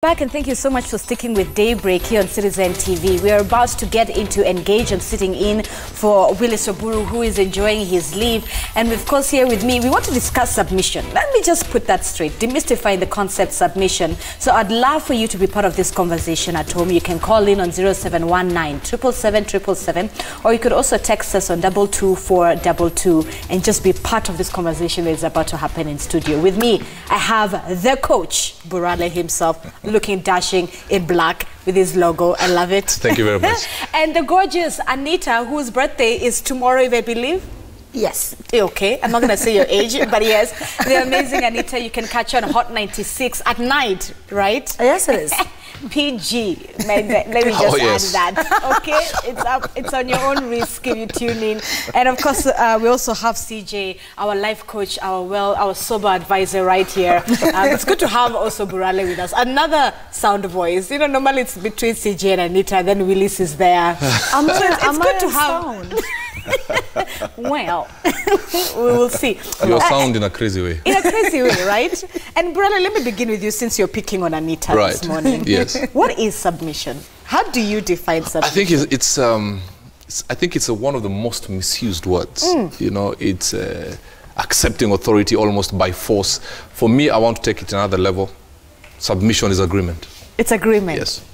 Back, and thank you so much for sticking with Daybreak here on Citizen TV. We are about to get into Engage. I'm sitting in for Willis Oburu, who is enjoying his leave. And of course, here with me, we want to discuss submission. Let me just put that straight, demystifying the concept submission. So I'd love for you to be part of this conversation at home. You can call in on 0719 777 or you could also text us on 22422 and just be part of this conversation that is about to happen in studio. With me, I have the coach, Burale himself, looking dashing in black with his logo. I love it. Thank you very much. And the gorgeous Anita, whose birthday is tomorrow, if I believe. Yes. Okay. I'm not going to say your age, but yes. The amazing Anita, you can catch her on Hot 96 at night, right? Yes, it is. PG. Let me just add that. Okay? It's on your own risk if you tune in. And of course, we also have CJ, our life coach, our sober advisor right here. It's good to have also Burale with us. Another sound voice. You know, normally it's between CJ and Anita, then Willis is there. It's good to have. Well, we will see. Your sound in a crazy way. In a crazy way, right? And Burale, let me begin with you since you're picking on Anita this morning. Yes. What is submission? How do you define submission? I think it's one of the most misused words. You know, it's accepting authority almost by force. For me, I want to take it to another level. Submission is agreement. It's agreement. Yes.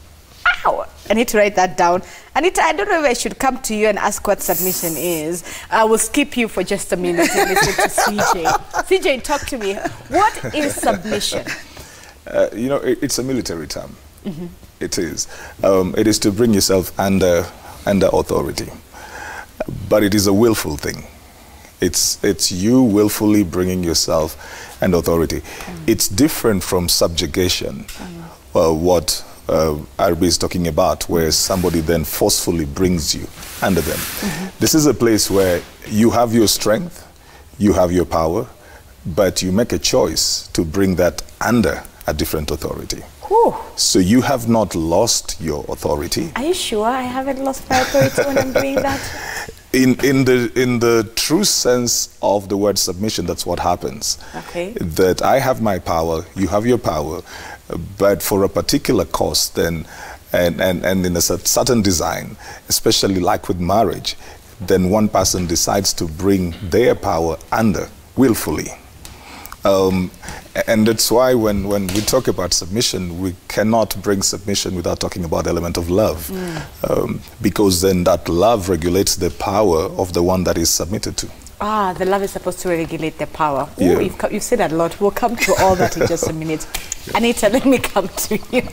Ow! I need to write that down. Anita, I don't know if I should come to you and ask what submission is. I will skip you for just a minute and listen to CJ. CJ, talk to me. What is submission? You know, it's a military term. It is. It is to bring yourself under authority. But it is a willful thing. It's you willfully bringing yourself under authority. It's different from subjugation. What Arabi is talking about, where somebody then forcefully brings you under them. This is a place where you have your strength, you have your power, but you make a choice to bring that under a different authority. Ooh. So you have not lost your authority. Are you sure I haven't lost my authority when I'm doing that? In the true sense of the word submission, that's what happens. Okay. That I have my power, you have your power, but for a particular cause then, and in a certain design, especially like with marriage, then one person decides to bring their power under willfully. And that's why when we talk about submission, we cannot bring submission without talking about the element of love. Because then that love regulates the power of the one that is submitted to. Ah, the love is supposed to regulate the power. Ooh, Yeah. you've said that a lot. We'll come to all that in just a minute. Anita, let me come to you.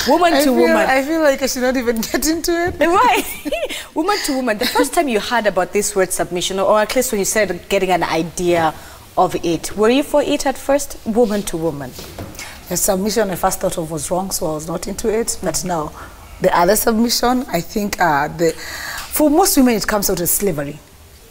Woman to woman. I feel like I should not even get into it. Why? Woman to woman. The first time you heard about this word submission, or at least when you started getting an idea of it, were you for it at first? Woman to woman. The submission I first thought of was wrong, so I was not into it. But now, the other submission, I think for most women it comes out as slavery.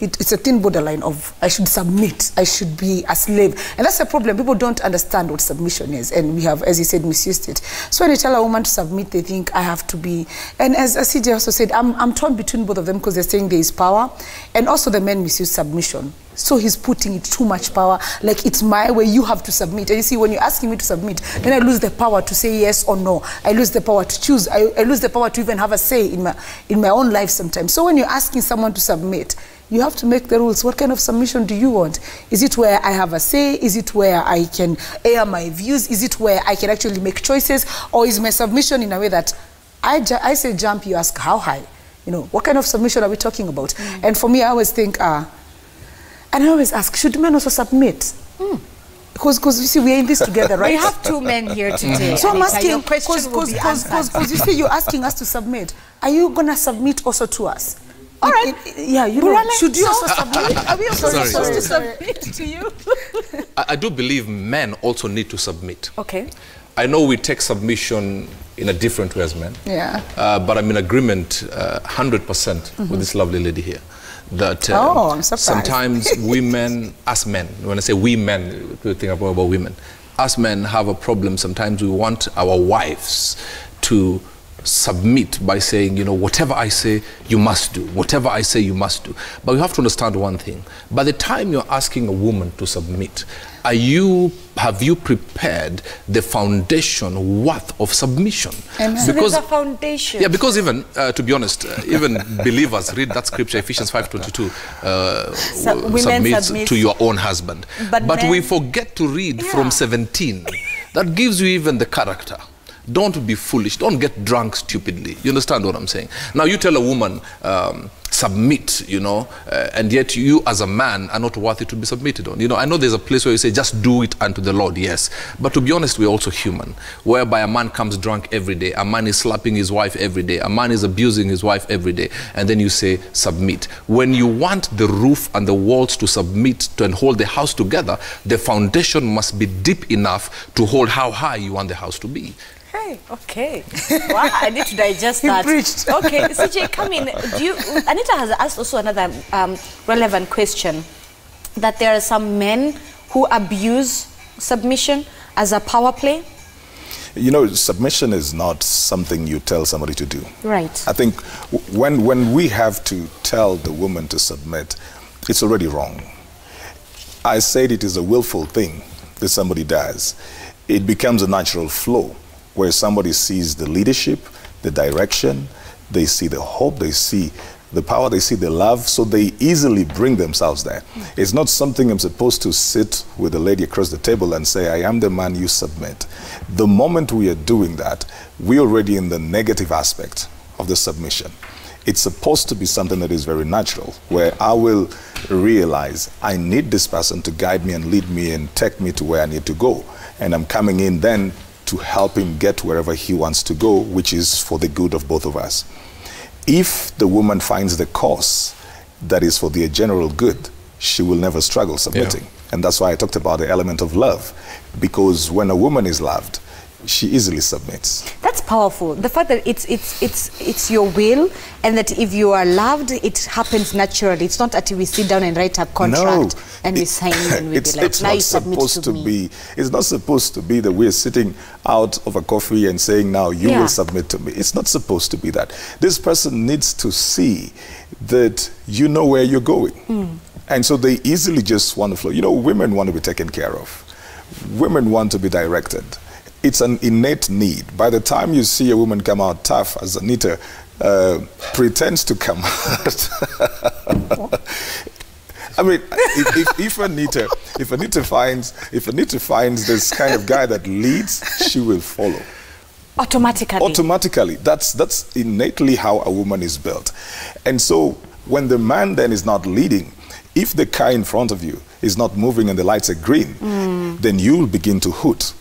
It's a thin borderline of I should submit, I should be a slave. And that's the problem. People don't understand what submission is. And we have, as you said, misused it. So when you tell a woman to submit, they think I have to be. And as CJ also said, I'm torn between both of them because they're saying there is power. And also the men misuse submission. So he's putting it too much power, like it's my way, you have to submit. And you see, when you're asking me to submit, then I lose the power to say yes or no. I lose the power to choose. I lose the power to even have a say in my own life sometimes. So when you're asking someone to submit, you have to make the rules. What kind of submission do you want? Is it where I have a say? Is it where I can air my views? Is it where I can actually make choices? Or is my submission in a way that I say jump, you ask how high? You know, what kind of submission are we talking about? And for me, I always think, and I always ask, should men also submit? Because you see, we're in this together, right? We have two men here today. So I'm asking, because you see, you're asking us to submit. Are you going to submit also to us? All right. Yeah, you know, should you also submit? Are we also supposed to submit to you? I do believe men also need to submit. Okay. I know we take submission in a different way as men. Yeah. But I'm in agreement 100% with this lovely lady here. That I'm surprised. sometimes women, as men, when I say we men, people think about women. As men have a problem. Sometimes we want our wives to submit by saying, you know, whatever I say, you must do. Whatever I say, you must do. But you have to understand one thing. By the time you're asking a woman to submit, have you prepared the foundation worth of submission? Amen. So there's a foundation. Yeah, because even, to be honest, even believers read that scripture, Ephesians 5:22, submit to your own husband. But we forget to read from 17. That gives you even the character. Don't be foolish. Don't get drunk stupidly. You understand what I'm saying? Now, you tell a woman, submit, you know, and yet you as a man are not worthy to be submitted on. You know, I know there's a place where you say, just do it unto the Lord, yes. But to be honest, we're also human, whereby a man comes drunk every day, a man is slapping his wife every day, a man is abusing his wife every day, and then you say, submit. When you want the roof and the walls to submit and hold the house together, the foundation must be deep enough to hold how high you want the house to be. Hey, okay. Wow, I need to digest that. Preached. Okay, CJ, come in. Anita has asked also another relevant question, that there are some men who abuse submission as a power play. You know, submission is not something you tell somebody to do. Right. I think when we have to tell the woman to submit, it's already wrong. I said it is a willful thing that somebody does. It becomes a natural flow, where somebody sees the leadership, the direction, they see the hope, they see the power, they see the love, so they easily bring themselves there. It's not something I'm supposed to sit with the lady across the table and say, I am the man, you submit. The moment we are doing that, we're already in the negative aspect of the submission. It's supposed to be something that is very natural, where I will realize I need this person to guide me and lead me and take me to where I need to go. And I'm coming in then to help him get wherever he wants to go, which is for the good of both of us. If the woman finds the course that is for the general good, she will never struggle submitting. Yeah. And that's why I talked about the element of love, because when a woman is loved, she easily submits. That's powerful. The fact that it's your will, and that if you are loved, it happens naturally. It's not until we sit down and write a contract and we sign and we be like, now you submit to me. It's not supposed to be that we're sitting out of a coffee and saying, now you will submit to me. It's not supposed to be that. This person needs to see that you know where you're going. And so they easily just want to flow. You know, women want to be taken care of. Women want to be directed. It's an innate need. By the time you see a woman come out tough, as Anita pretends to come out. I mean, if Anita finds this kind of guy that leads, she will follow. Automatically. Automatically. That's innately how a woman is built. And so when the man then is not leading, if the car in front of you is not moving and the lights are green, then you'll begin to hoot.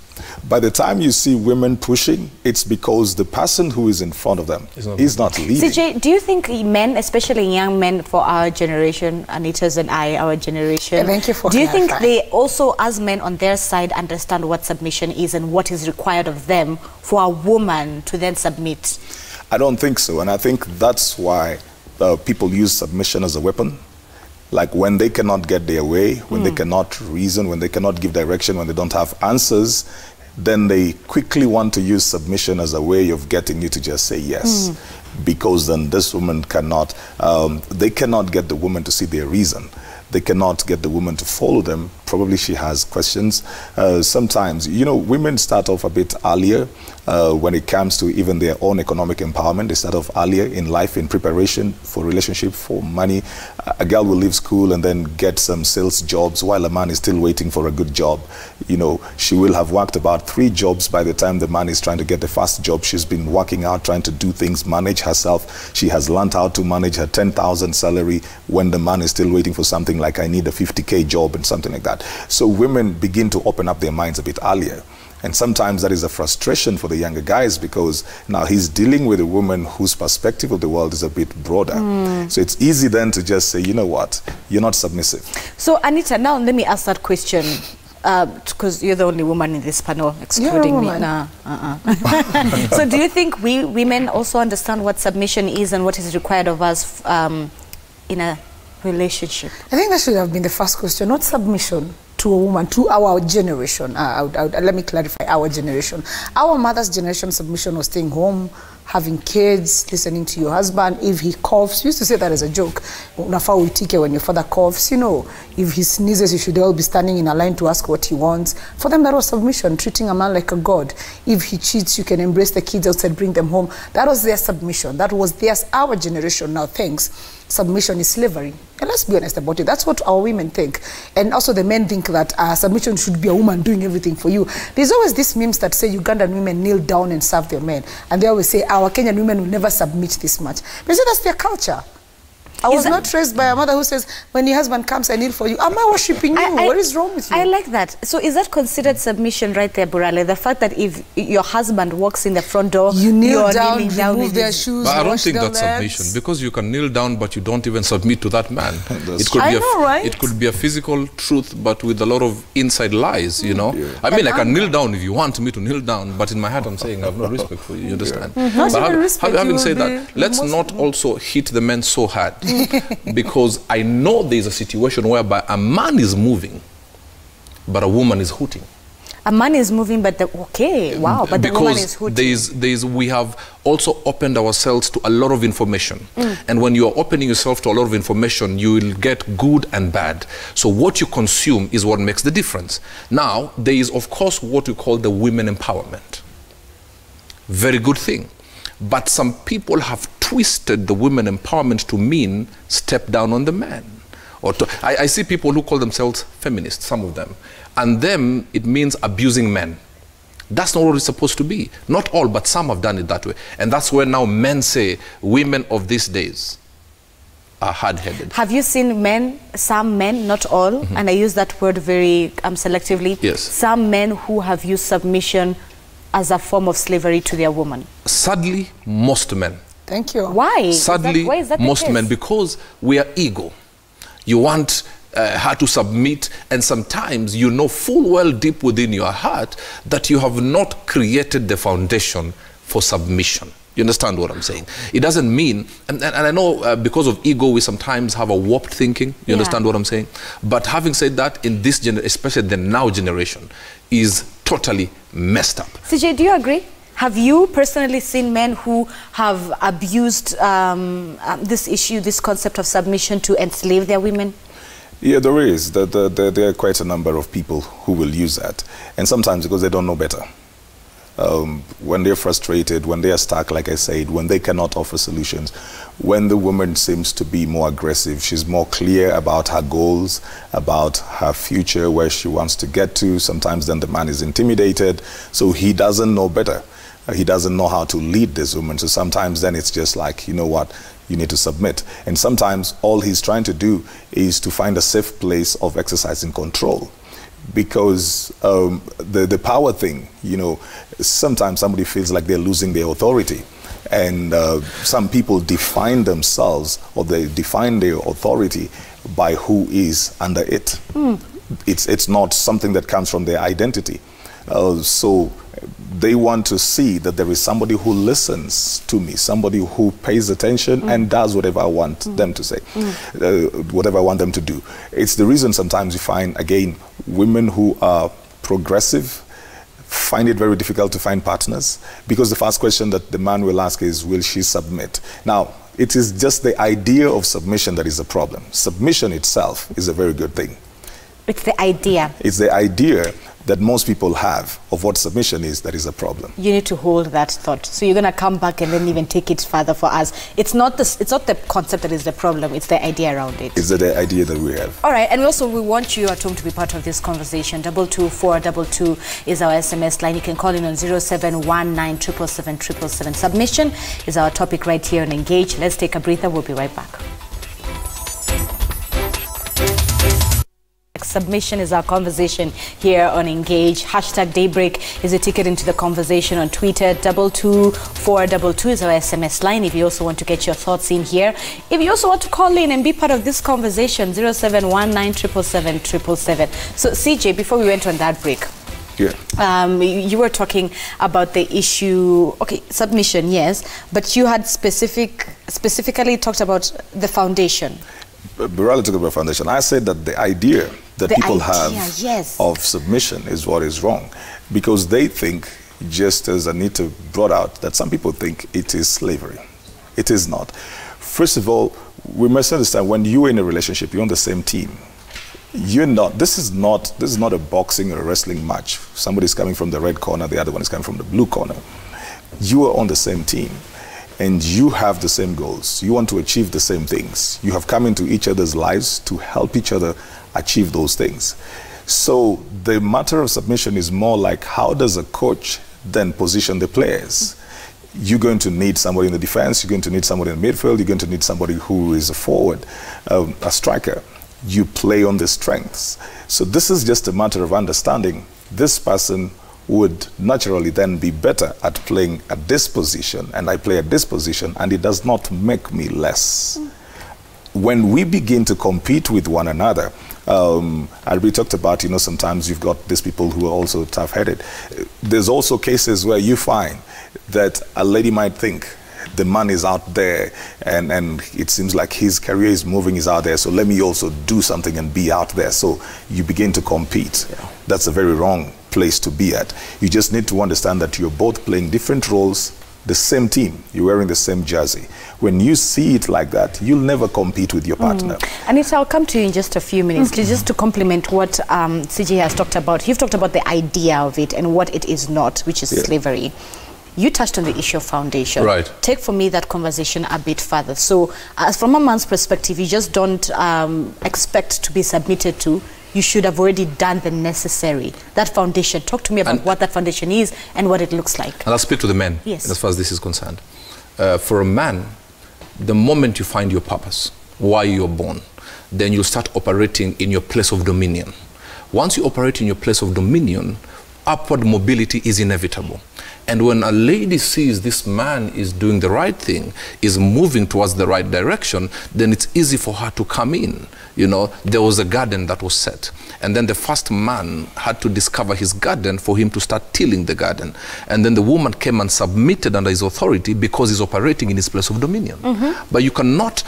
By the time you see women pushing, it's because the person who is in front of them is not leading. CJ, do you think men, especially young men for our generation, Anita's and our generation, thank you for do you think they also, as men on their side, understand what submission is and what is required of them for a woman to then submit? I don't think so, and I think that's why people use submission as a weapon. Like when they cannot get their way, when they cannot reason, when they cannot give direction, when they don't have answers, then they quickly want to use submission as a way of getting you to just say yes. Because then this woman cannot, they cannot get the woman to see their reason. They cannot get the woman to follow them. Probably she has questions. Sometimes, you know, women start off a bit earlier when it comes to even their own economic empowerment. They start off earlier in life in preparation for relationship, for money. A girl will leave school and then get some sales jobs while a man is still waiting for a good job. You know, she will have worked about 3 jobs by the time the man is trying to get the first job. She's been working out, trying to do things, manage herself. She has learned how to manage her 10,000 salary when the man is still waiting for something like, I need a 50K job and something like that. So women begin to open up their minds a bit earlier. And sometimes that is a frustration for the younger guys, because now he's dealing with a woman whose perspective of the world is a bit broader. So it's easy then to just say, you know what, you're not submissive. So Anita, now let me ask that question, because you're the only woman in this panel, excluding me. Nah, So do you think we women also understand what submission is and what is required of us in a relationship? I think that should have been the first question, not submission to a woman, to our generation. Let me clarify, our generation. Our mother's generation, submission was staying home, having kids, listening to your husband. If he coughs, we used to say that as a joke. Unafaa uitike when your father coughs, you know. If he sneezes, you should all be standing in a line to ask what he wants. For them, that was submission, treating a man like a god. If he cheats, you can embrace the kids outside, bring them home. That was their submission. That was theirs. Our generation now thinks submission is slavery. And let's be honest about it. That's what our women think. And also the men think that submission should be a woman doing everything for you. There's always these memes that say Ugandan women kneel down and serve their men. And they always say our Kenyan women will never submit this much. But that's their culture. I was not raised by a mother who says, when your husband comes, I kneel for you. Am I worshipping you? What is wrong with you? I like that. So is that considered submission right there, Burale? The fact that if your husband walks in the front door, you kneel down, down remove their shoes, but I don't think that's legs. submission, because you can kneel down, but you don't even submit to that man. It could be a physical truth, but with a lot of inside lies, you know. I mean, I can kneel down if you want me to kneel down, but in my heart I'm saying I have no respect for you, you understand? Having said that, let's not also hit the men so hard. Because I know there's a situation whereby a man is moving, but a woman is hooting. A man is moving, but the woman is hooting. We have also opened ourselves to a lot of information. And when you are opening yourself to a lot of information, you will get good and bad. So what you consume is what makes the difference. Now, there is, of course, what we call the women empowerment. Very good thing. But some people have twisted the women empowerment to mean step down on the man. I see people who call themselves feminists, some of them. And them, it means abusing men. That's not what it's supposed to be. Not all, but some have done it that way. And that's where now men say women of these days are hard-headed. Have you seen men, some men, not all, and I use that word very selectively, yes, some men who have used submission as a form of slavery to their woman? Sadly, most men. Thank you. Why? Sadly, why is that most men, because we are ego. You want her to submit, and sometimes you know full well deep within your heart that you have not created the foundation for submission. You understand what I'm saying? It doesn't mean, and I know because of ego, we sometimes have a warped thinking. You understand what I'm saying? But having said that, in this generation, especially the now generation, is totally messed up. CJ, do you agree? Have you personally seen men who have abused this issue, this concept of submission, to enslave their women? Yeah, there is. There are quite a number of people who will use that. And sometimes because they don't know better. When they're frustrated, when they are stuck, like I said, when they cannot offer solutions, when the woman seems to be more aggressive, she's more clear about her goals, about her future, where she wants to get to. Sometimes then the man is intimidated, so he doesn't know better. He doesn't know how to lead this woman. So sometimes then it's just like, you know what, you need to submit. And sometimes all he's trying to do is to find a safe place of exercising control. Because the power thing, you know, sometimes somebody feels like they're losing their authority. And some people define themselves, or they define their authority by who is under it. It's not something that comes from their identity. So they want to see that there is somebody who listens to me, somebody who pays attention and does whatever I want them to say, whatever I want them to do. It's the reason sometimes you find, again, women who are progressive find it very difficult to find partners, because the first question that the man will ask is, will she submit? Now, it is just the idea of submission that is the problem. Submission itself is a very good thing. It's the idea. It's the idea that most people have of what submission is that is a problem. You need to hold that thought. So you're going to come back and then even take it further for us. It's not the concept that is the problem, it's the idea around it. It's the idea that we have. All right, and also we want you at home to be part of this conversation. 22422 is our SMS line. You can call in on 0719777777. Submission is our topic right here on Engage. Let's take a breather. We'll be right back. Submission is our conversation here on Engage. Hashtag Daybreak is a ticket into the conversation on Twitter. 22422 is our SMS line if you also want to get your thoughts in here. If you also want to call in and be part of this conversation, 0719777777. So CJ, before we went on that break, you were talking about the issue, okay, submission, yes, but you had specifically talked about the foundation. Burale talked about foundation. I said that the idea that people have of submission is what is wrong, because they think just as Anita brought out, that some people think it is slavery. It is not. First of all, we must understand, when you're in a relationship, you're on the same team. You're not, this is not a boxing or a wrestling match. Somebody's coming from the red corner, the other one is coming from the blue corner. You are on the same team, and you have the same goals. You want to achieve the same things. You have come into each other's lives to help each other achieve those things. So the matter of submission is more like, how does a coach then position the players? You're going to need somebody in the defense, you're going to need somebody in the midfield, you're going to need somebody who is a forward, a striker. You play on the strengths. So this is just a matter of understanding this person would naturally then be better at playing at this position, and I play at this position, and it does not make me less. When we begin to compete with one another, as we talked about, you know, sometimes you've got these people who are also tough-headed. There's also cases where you find that a lady might think the man is out there, and it seems like his career is moving, is out there, so let me also do something and be out there. So you begin to compete. Yeah. That's a very wrong place to be at. You just need to understand that you're both playing different roles, the same team, you're wearing the same jersey. When you see it like that, you'll never compete with your partner. Anita, I'll come to you in just a few minutes, just to complement what CJ has talked about. You've talked about the idea of it and what it is not, which is slavery. You touched on the issue of foundation. Right. Take for me that conversation a bit further. So, as from a man's perspective, you just don't expect to be submitted to. You should have already done the necessary. That foundation. Talk to me about what that foundation is and what it looks like. And I'll speak to the men, as far as this is concerned. For a man, the moment you find your purpose, why you're born, then you'll start operating in your place of dominion. Once you operate in your place of dominion, upward mobility is inevitable. And when a lady sees this man is doing the right thing, is moving towards the right direction, then it's easy for her to come in. You know, there was a garden that was set. And then the first man had to discover his garden for him to start tilling the garden. And then the woman came and submitted under his authority because he's operating in his place of dominion. But you cannot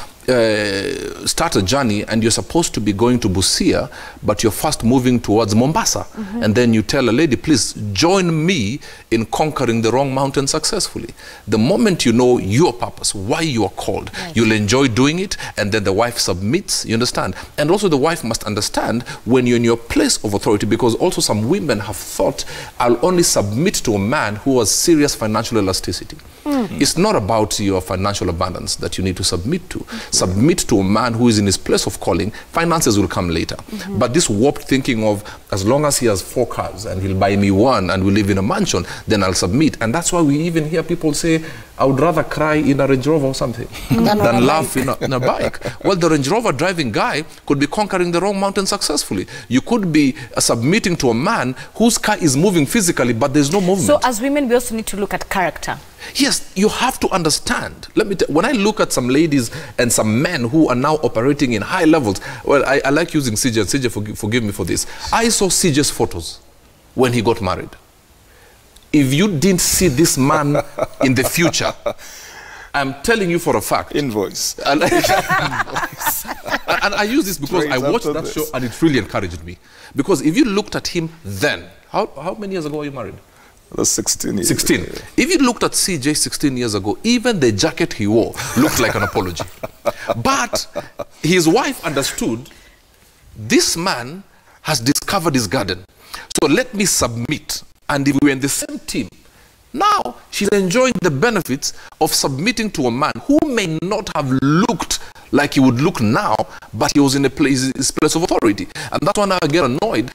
start a journey and you're supposed to be going to Busia, but you're first moving towards Mombasa. And then you tell a lady, please join me in conquering the wrong mountain successfully. The moment you know your purpose, why you are called, you'll enjoy doing it, and then the wife submits, you understand? And also the wife must understand when you're in your place of authority, because also some women have thought, I'll only submit to a man who has serious financial elasticity. It's not about your financial abundance that you need to submit to. Submit to a man who is in his place of calling. Finances will come later. But this warped thinking of, as long as he has 4 cars and he'll buy me one and we live in a mansion, then I'll submit. And that's why we even hear people say, I would rather cry in a Range Rover or something than laugh in a bike. Well, the Range Rover driving guy could be conquering the wrong mountain successfully. You could be submitting to a man whose car is moving physically, but there's no movement. So as women, we also need to look at character. Yes, you have to understand. Let me when I look at some ladies and some men who are now operating in high levels, well, I like using CJ, and CJ, forgive me for this. I saw CJ's photos when he got married. If you didn't see this man in the future, I'm telling you for a fact. Invoice. And I use this because I watched that show and it really encouraged me. Because if you looked at him then, how many years ago were you married? That's 16 years. 16. If you looked at CJ 16 years ago, even the jacket he wore looked like an apology. But his wife understood, this man has discovered his garden. So let me submit. And if we were in the same team, now she's enjoying the benefits of submitting to a man who may not have looked like he would look now, but he was in his place of authority. And that's when I get annoyed.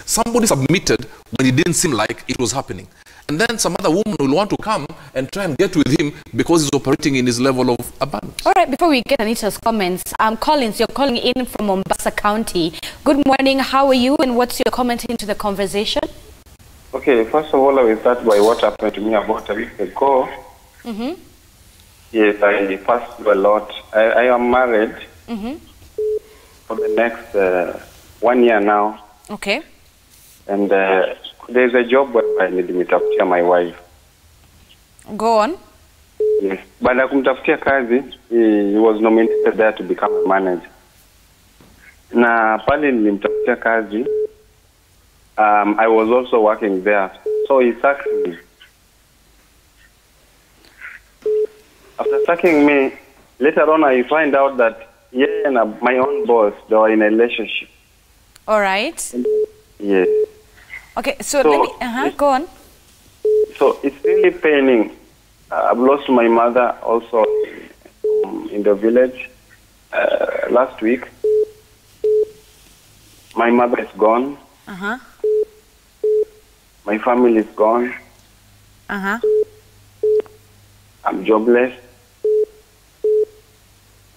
Somebody submitted when it didn't seem like it was happening. And then some other woman will want to come and try and get with him because he's operating in his level of abundance. All right, before we get Anita's comments, Collins, you're calling in from Mombasa County. Good morning, how are you, and what's your comment into the conversation? Okay, first of all, I will start by what happened to me about a week ago. Yes, I passed through a lot. I am married for the next 1 year now. Okay. And there's a job where I need to meet my wife. Go on. Yes. Baada ya kumtafutia kazi, he was nominated there to become a manager. Na pale nilimtafutia kazi, I was also working there. so he sacked me. After sacking me, later on I find out that he and my own boss, they were in a relationship. All right. Yes. Okay, so let me, go on. So it's really paining. I've lost my mother also in the village last week. My mother is gone. My family is gone. I'm jobless.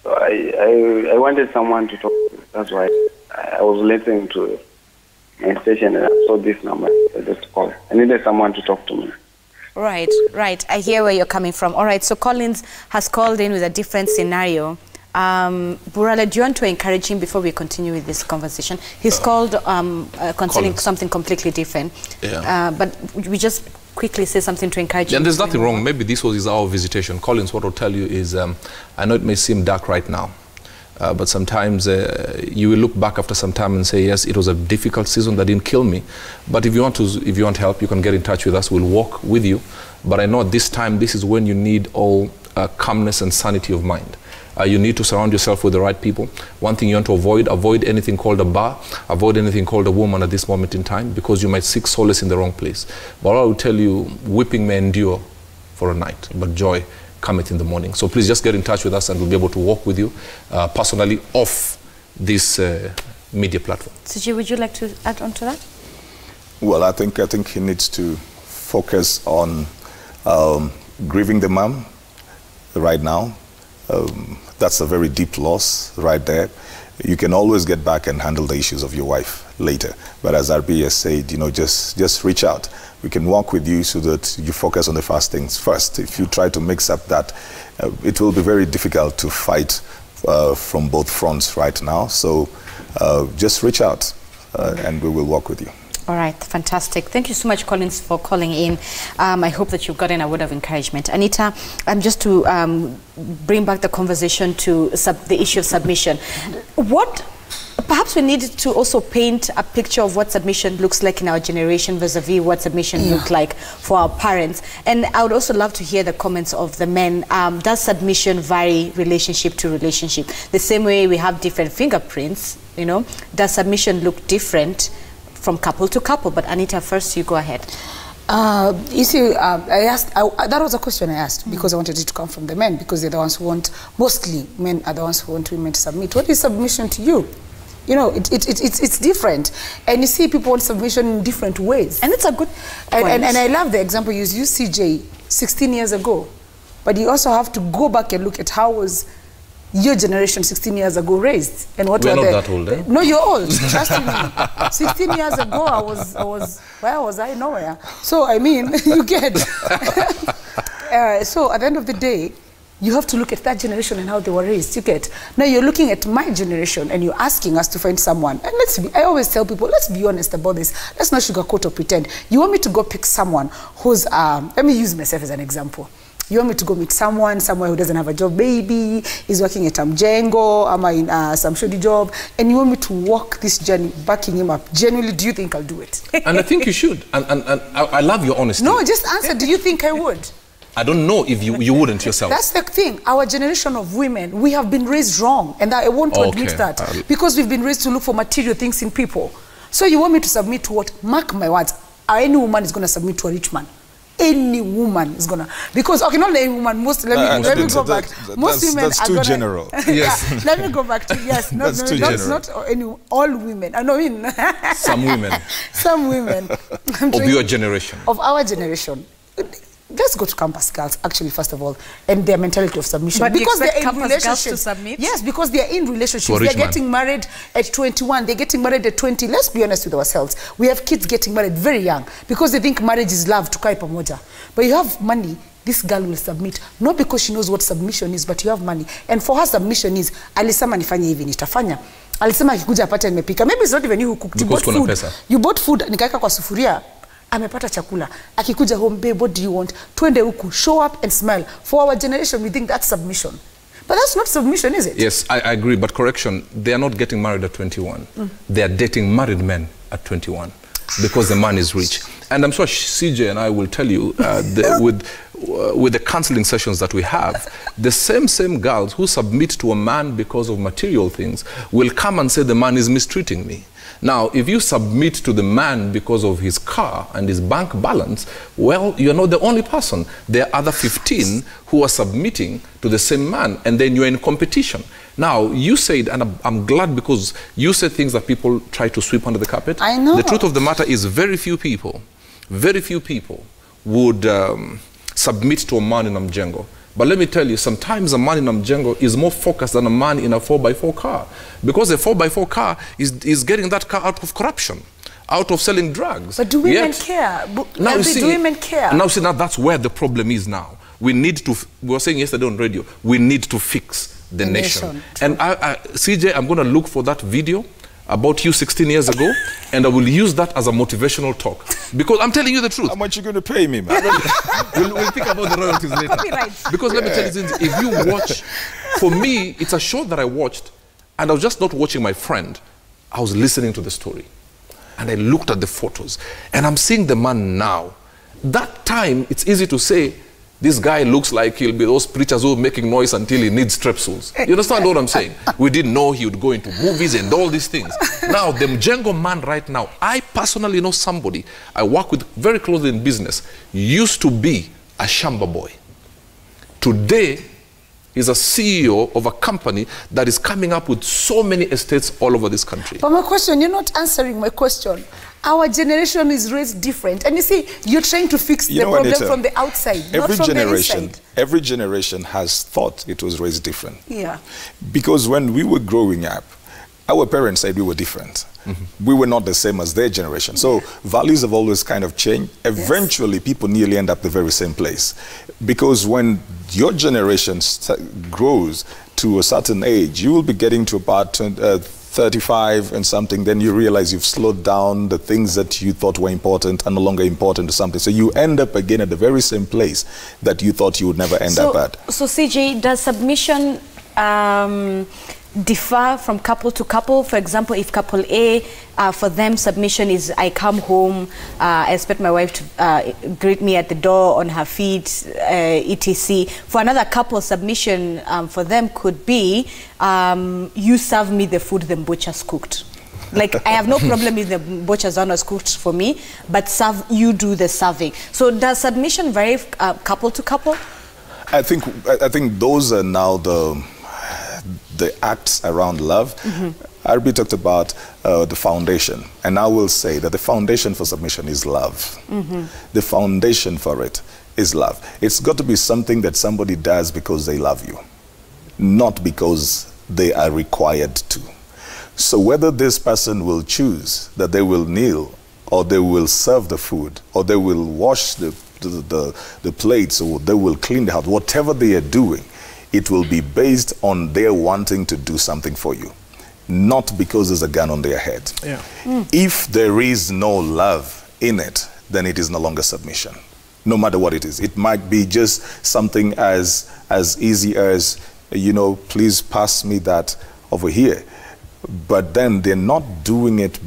So I wanted someone to talk to. That's why I was listening to my station and I saw this number. I just called. I needed someone to talk to me. Right, right. I hear where you're coming from. All right, so Collins has called in with a different scenario. Burale, do you want to encourage him before we continue with this conversation? He's called concerning something completely different. Yeah. But we just quickly say something to encourage him. And there's nothing wrong. Maybe this was his hour of visitation. Collins, what I'll tell you is, I know it may seem dark right now, but sometimes you will look back after some time and say, yes, it was a difficult season that didn't kill me. But if you want help, you can get in touch with us. We'll walk with you. But I know at this time, this is when you need all calmness and sanity of mind. You need to surround yourself with the right people. One thing you want to avoid anything called a bar, avoid anything called a woman at this moment in time, because you might seek solace in the wrong place. But I will tell you, weeping may endure for a night, but joy cometh in the morning. So please just get in touch with us and we'll be able to walk with you personally off this media platform. Suji, would you like to add on to that? Well, I think he needs to focus on grieving the mom right now. That's a very deep loss right there. You can always get back and handle the issues of your wife later. But as RB has said, you know, just reach out. We can walk with you so that you focus on the first things first. If you try to mix up that, it will be very difficult to fight from both fronts right now. So just reach out and we will walk with you. All right, fantastic. Thank you so much, Collins, for calling in. I hope that you've gotten a word of encouragement. Anita, just to bring back the conversation to the issue of submission, perhaps we need to also paint a picture of what submission looks like in our generation vis-a-vis what submission looked like for our parents. And I would also love to hear the comments of the men. Does submission vary relationship to relationship? The same way we have different fingerprints, you know, does submission look different from couple to couple? But Anita, first you go ahead. You see, that was a question I asked because I wanted it to come from the men, because they're the ones who want, mostly men are the ones who want women to submit. What is submission to you? You know, it's different. And you see, people want submission in different ways. And it's a good point. And I love the example you used CJ 16 years ago. But you also have to go back and look at how was your generation 16 years ago raised, and what we're were not that old, eh? No, you're old. Trust me. 16 years ago, I was where was I? Nowhere. So I mean, you get. So at the end of the day, you have to look at that generation and how they were raised. You get. Now you're looking at my generation and you're asking us to find someone. And I always tell people, let's be honest about this. Let's not sugarcoat or pretend. You want me to go pick someone who's let me use myself as an example. You want me to go meet someone somewhere who doesn't have a job, maybe is working at Mjengo, am in some shoddy job, and you want me to walk this journey, backing him up. Genuinely, do you think I'll do it? And I think you should. And I love your honesty. No, just answer. Do you think I would? I don't know if you wouldn't yourself. That's the thing. Our generation of women, we have been raised wrong, and I want to admit that because we've been raised to look for material things in people. So you want me to submit to what? Mark my words. Any woman is going to submit to a rich man. Any woman is gonna, because okay, not any woman. Most let me go back. Most women that's are too gonna, general. Yes. Let me go back to not all women. I know some women. Some women of your generation. Of our generation. Let's go to campus girls, actually, first of all, and their mentality of submission. But because they're in relationships girls to submit? Yes, because they're in relationships. They're getting married at 21. They're getting married at 20. Let's be honest with ourselves. We have kids getting married very young because they think marriage is love, to kai pamoja. But you have money, this girl will submit, not because she knows what submission is, but you have money. And for her, submission is, alisema nifanye hivi, nitafanya. Alisema akikuja apate nimepika. Maybe it's not even you who cooked. You bought food. You bought food, nikaeka kwa sufuria. Amepata chakula. Akikuja home, babe, what do you want? Twende huku, show up and smile. For our generation, we think that's submission. But that's not submission, is it? Yes, I agree. But correction, they are not getting married at 21. They are dating married men at 21. because the man is rich. And I'm sure CJ and I will tell you, with the counseling sessions that we have, the same girls who submit to a man because of material things will come and say the man is mistreating me. Now, if you submit to the man because of his car and his bank balance, well, you're not the only person. There are other 15 who are submitting to the same man, and then you're in competition. Now, you said, and I'm glad because you said things that people try to sweep under the carpet. I know. The truth of the matter is very few people would submit to a man in Mjengo. But let me tell you, sometimes a man in Mjengo is more focused than a man in a 4x4 car. Because a 4x4 car is getting that car out of corruption, out of selling drugs. But do women care? Now, you see, do women care? Now, see, now that's where the problem is now. We need to, we were saying yesterday on radio, we need to fix the nation. And CJ, I'm going to look for that video about you 16 years ago, and I will use that as a motivational talk. Because I'm telling you the truth. How much you going to pay me, man? we'll think about the royalties later. Because let me tell you, if you watch, for me, it's a show that I watched, and I was just not watching my friend. I was listening to the story. And I looked at the photos, and I'm seeing the man now. That time, it's easy to say, this guy looks like he'll be those preachers who are making noise until he needs strepsils. You understand what I'm saying? We didn't know he would go into movies and all these things. Now, the Mjengo man right now, I personally know somebody I work with very closely in business, used to be a shamba boy. Today, he's a CEO of a company that is coming up with so many estates all over this country. But my question, you're not answering my question. Our generation is raised different. And you see, you're trying to fix the problem from the outside, not from the inside. Every generation has thought it was raised different. Yeah. Because when we were growing up, our parents said we were different. Mm-hmm. We were not the same as their generation. So values have always kind of changed. Eventually, people nearly end up the very same place. Because when your generation grows to a certain age, you will be getting to about 35 and something, then you realize you've slowed down. The things that you thought were important are no longer important to something. So you end up again at the very same place that you thought you would never end up at. So CJ, does submission differ from couple to couple? For example, if couple A, for them submission is I come home, I expect my wife to greet me at the door on her feet, etc. For another couple, submission for them could be you serve me the food the butcher's cooked. Like, I have no problem if the butcher's owner's cooked for me, but you do the serving. So does submission vary couple to couple? I think those are now the acts around love. Mm-hmm. Arbi talked about the foundation, and I will say that the foundation for submission is love. Mm-hmm. The foundation for it is love. It's got to be something that somebody does because they love you, not because they are required to. So whether this person will choose that they will kneel, or they will serve the food, or they will wash the plates, or they will clean the house, whatever they are doing, it will be based on their wanting to do something for you, not because there's a gun on their head. Yeah. If there is no love in it, then it is no longer submission, no matter what it is. It might be just something as easy as, you know, please pass me that over here. But then they're not doing it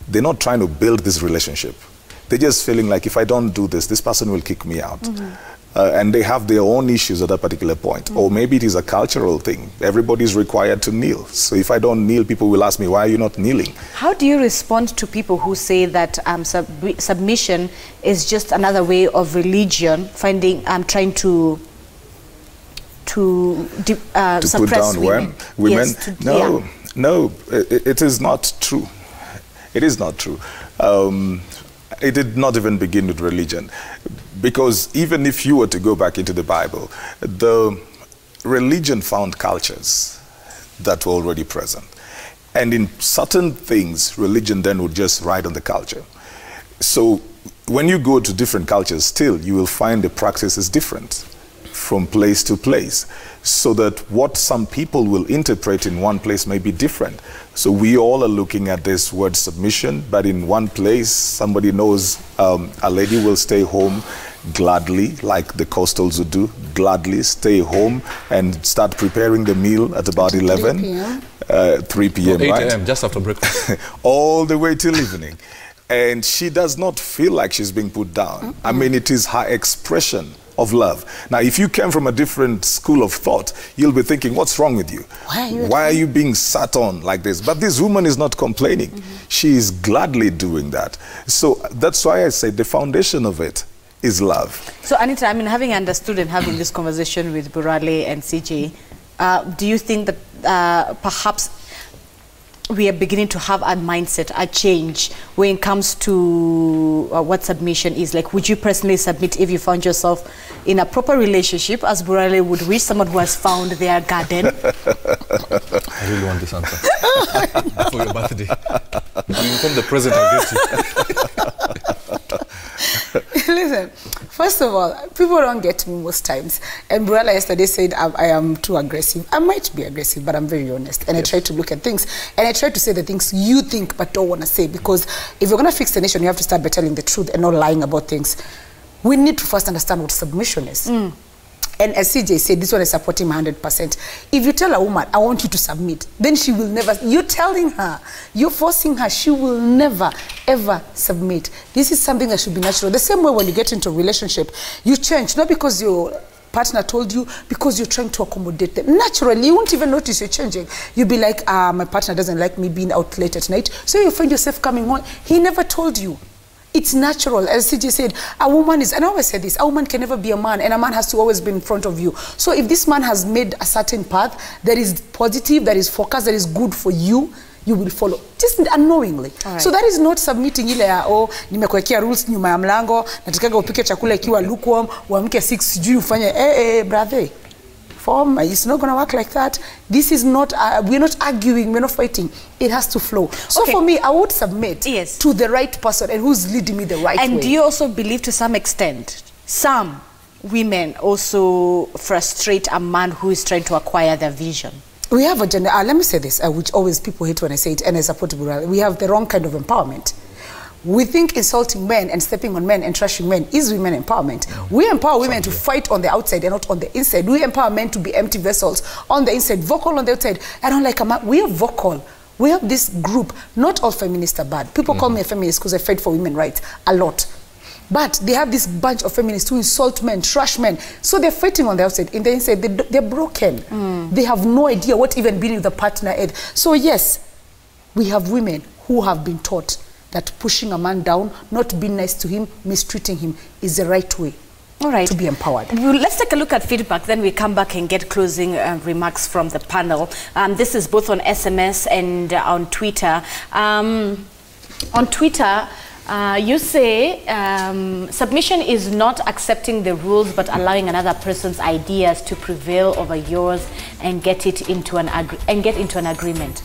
they're not trying to build this relationship. They're just feeling like, if I don't do this, this person will kick me out. Mm-hmm. And they have their own issues at that particular point. Mm-hmm. Or maybe it is a cultural thing. Everybody's required to kneel. So if I don't kneel, people will ask me, why are you not kneeling? How do you respond to people who say that submission is just another way of religion, trying to suppress put down women? Yes, No, it is not true. It is not true. It did not even begin with religion. Because even if you were to go back into the Bible, the religion found cultures that were already present. And in certain things, religion then would just ride on the culture. So when you go to different cultures, still, you will find the practice is different from place to place, so that what some people will interpret in one place may be different. So we all are looking at this word submission, but in one place, somebody knows a lady will stay home gladly, like the coastals would do, gladly stay home and start preparing the meal at about 11, 3 p.m., 8 right? a.m., just after breakfast. All the way till evening. and she does not feel like she's being put down. I mean, it is her expression of love. Now, if you came from a different school of thought, you'll be thinking, what's wrong with you? Why are you being sat on like this? But this woman is not complaining. She is gladly doing that. So that's why I say the foundation of it is love. So Anita, I mean, having understood and having this conversation with Burale and CJ, do you think that perhaps we are beginning to have a mindset, a change when it comes to what submission is? Like, would you personally submit if you found yourself in a proper relationship, as Burale would wish, someone who has found their garden? I really want this answer. For your birthday. From the present, I'll get you. Listen, first of all, people don't get me most times. And Burala yesterday said I am too aggressive. I might be aggressive, but I'm very honest. And I try to look at things. And I try to say the things you think but don't want to say. Because if you're going to fix the nation, you have to start by telling the truth and not lying about things. We need to first understand what submission is. And as CJ said, this one I support him 100%. If you tell a woman, I want you to submit, then she will never, you're telling her, you're forcing her, she will never, ever submit. This is something that should be natural. The same way when you get into a relationship, you change, not because your partner told you, because you're trying to accommodate them. Naturally, you won't even notice you're changing. You'll be like, my partner doesn't like me being out late at night. So you find yourself coming home. He never told you. It's natural. As CJ said, a woman is, and I always say this, a woman can never be a man, and a man has to always be in front of you. So if this man has made a certain path that is positive, that is focused, that is good for you, you will follow, just unknowingly. Right. So that is not submitting ile ya, oh, nimekuwekea rules nyuma ya mlango, nataka upike chakula ikiwa lukewarm, uamke 6 sijui ufanye, brother. It's not going to work like that. This is not, we're not arguing, we're not fighting. It has to flow. So for me, I would submit to the right person and who's leading me the right way. And do you also believe to some extent, some women also frustrate a man who is trying to acquire their vision? We have a gender, let me say this, which always people hate when I say it, and I support Burale. We have the wrong kind of empowerment. We think insulting men and stepping on men and trashing men is women empowerment. We empower women to fight on the outside and not on the inside. We empower men to be empty vessels on the inside, vocal on the outside. I don't like a man. We are vocal. We have this group. Not all feminists are bad. People call me a feminist because I fight for women's rights a lot. But they have this bunch of feminists who insult men, trash men. So they're fighting on the outside. In the inside, they're broken. They have no idea what even being with a partner is. So yes, we have women who have been taught that pushing a man down, not being nice to him, mistreating him is the right way to be empowered. Well, let's take a look at feedback, then we come back and get closing remarks from the panel. This is both on SMS and on Twitter. On Twitter, you say submission is not accepting the rules but allowing another person's ideas to prevail over yours and get into an agreement.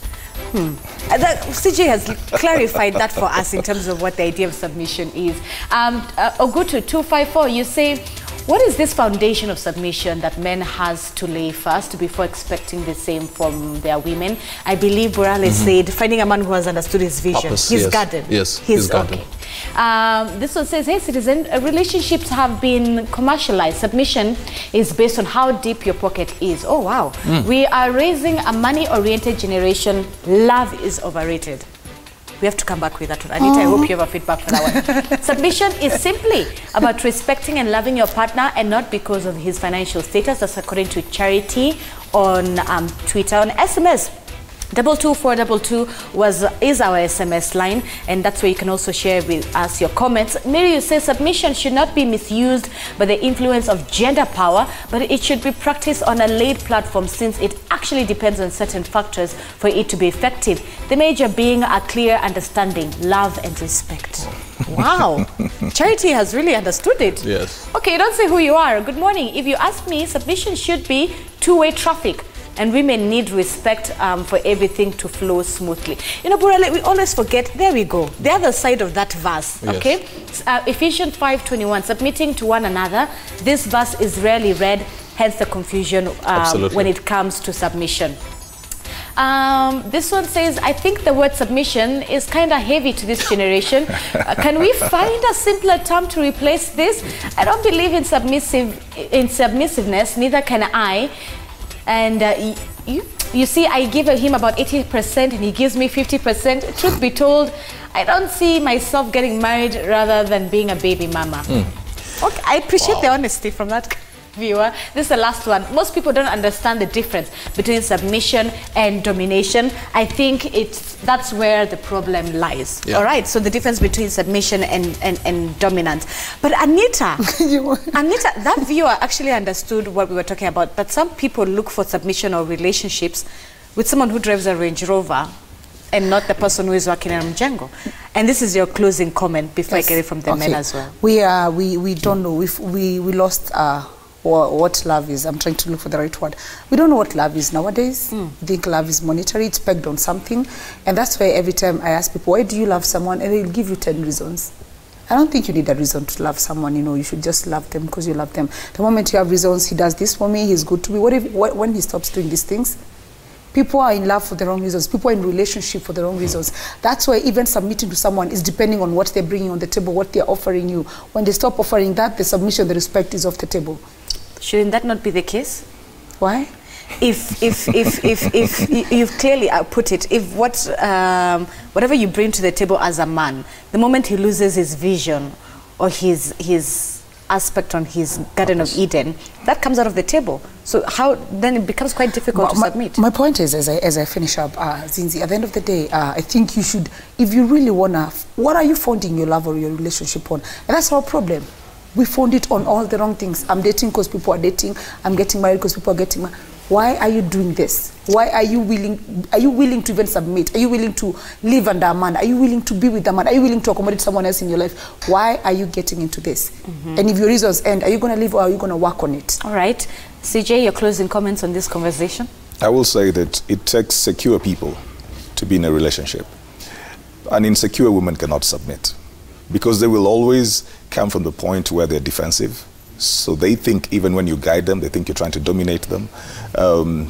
CJ has clarified that for us in terms of what the idea of submission is. Ogutu 254, you say, what is this foundation of submission that men has to lay first before expecting the same from their women? I believe Burale said, finding a man who has understood his vision, his garden. Yes, his garden. This one says, hey citizen, relationships have been commercialized. Submission is based on how deep your pocket is. Oh wow. We are raising a money-oriented generation. Love is overrated. We have to come back with that one. Anita, I hope you have a feedback for that one. Submission is simply about respecting and loving your partner and not because of his financial status. That's according to Charity on Twitter. On SMS, 22422 is our SMS line, and that's where you can also share with us your comments. Mary, you say submission should not be misused by the influence of gender power, but it should be practiced on a laid platform since it actually depends on certain factors for it to be effective. The major being a clear understanding, love and respect. Wow. Charity has really understood it. Yes. Okay, don't say who you are. Good morning. If you ask me, submission should be two-way traffic. And women need respect for everything to flow smoothly. You know, Burale, we always forget, there we go, the other side of that verse, okay? Ephesians 5:21, submitting to one another. This verse is rarely read, hence the confusion when it comes to submission. This one says, I think the word submission is kind of heavy to this generation. Can we find a simpler term to replace this? I don't believe in submissiveness, neither can I. And You see, I give him about 80% and he gives me 50%. Truth be told, I don't see myself getting married rather than being a baby mama. Okay, I appreciate the honesty from that viewer. This is the last one. Most people don't understand the difference between submission and domination. I think that's where the problem lies. All right, so the difference between submission and dominance. But Anita, Anita, that viewer actually understood what we were talking about, that some people look for submission or relationships with someone who drives a Range Rover and not the person who is working in Mjengo. And this is your closing comment before I get it from the men as well. We don't know. We lost what love is. I'm trying to look for the right word. We don't know what love is nowadays. I think love is monetary. It's pegged on something. And that's why every time I ask people, why do you love someone? And they'll give you 10 reasons. I don't think you need a reason to love someone. You know, you should just love them because you love them. The moment you have reasons, he does this for me, he's good to me. When he stops doing these things, people are in love for the wrong reasons. People are in relationship for the wrong reasons. That's why even submitting to someone is depending on what they're bringing on the table, what they're offering you. When they stop offering that, the submission, the respect is off the table. Shouldn't that not be the case? Why? If you've clearly put it, if whatever you bring to the table as a man, the moment he loses his vision or his aspect on his Garden of Eden, that comes out of the table. So how then it becomes quite difficult to submit. My point is, as I finish up, Zinzi, at the end of the day, I think you should, if you really wanna, what are you founding your love or your relationship on? And that's our problem. We found it on all the wrong things. I'm dating because people are dating. I'm getting married because people are getting married. Why are you doing this? Why are you willing? Are you willing to even submit? Are you willing to live under a man? Are you willing to be with a man? Are you willing to accommodate someone else in your life? Why are you getting into this? And if your reasons end, are you going to live or are you going to work on it? All right. CJ, your closing comments on this conversation? I will say that it takes secure people to be in a relationship. An insecure woman cannot submit because they will always come from the point where they're defensive. So they think even when you guide them, they think you're trying to dominate them.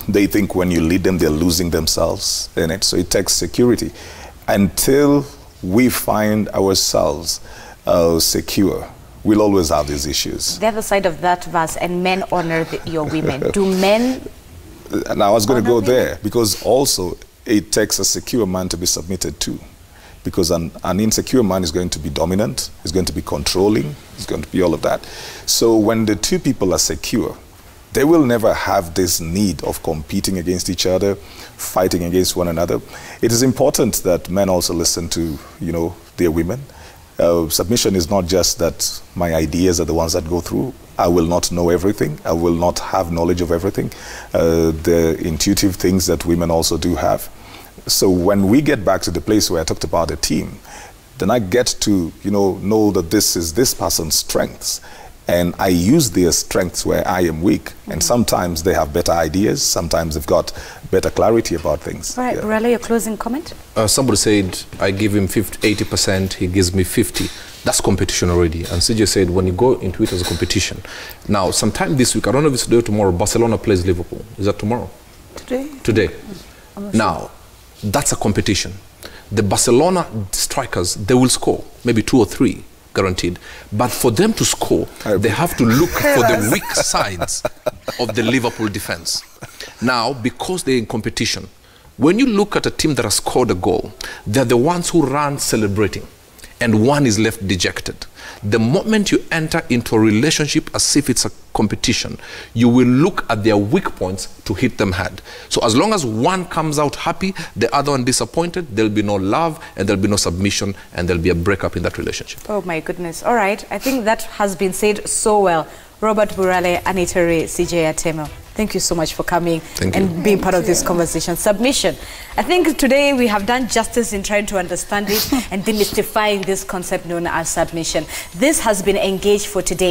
They think when you lead them, they're losing themselves in it. So it takes security. Until we find ourselves secure, we'll always have these issues. The other side of that verse, and men honor your women. Do men? And I was going to go there because also it takes a secure man to be submitted to. Because an insecure man is going to be dominant, is going to be controlling, is going to be all of that. So when the two people are secure, they will never have this need of competing against each other, fighting against one another. It is important that men also listen to, you know, their women. Submission is not just that my ideas are the ones that go through. I will not know everything. I will not have knowledge of everything. The intuitive things that women also do have. So when we get back to the place where I talked about a team, then I get to, you know that this is this person's strengths. And I use their strengths where I am weak. And sometimes they have better ideas. Sometimes they've got better clarity about things. All right, Burale, your closing comment? Somebody said, I give him 80%, he gives me 50. That's competition already. And CJ said, when you go into it as a competition. Now, sometime this week, I don't know if it's today or tomorrow, Barcelona plays Liverpool. Is that tomorrow? Today. Now, that's a competition. The Barcelona strikers, they will score, maybe 2 or 3, guaranteed. But for them to score, they have to look for the weak sides of the Liverpool defense. Now, because they're in competition, when you look at a team that has scored a goal, they're the ones who run celebrating, and one is left dejected. The moment you enter into a relationship as if it's a competition, you will look at their weak points to hit them hard. So as long as one comes out happy, the other one disappointed, there'll be no love and there'll be no submission and there'll be a breakup in that relationship. Oh my goodness. All right. I think that has been said so well. Robert Burale, Anita Ray, CJ Atemo. Thank you so much for coming and being part of this conversation. Submission. I think today we have done justice in trying to understand it and demystifying this concept known as submission. This has been Engaged for today.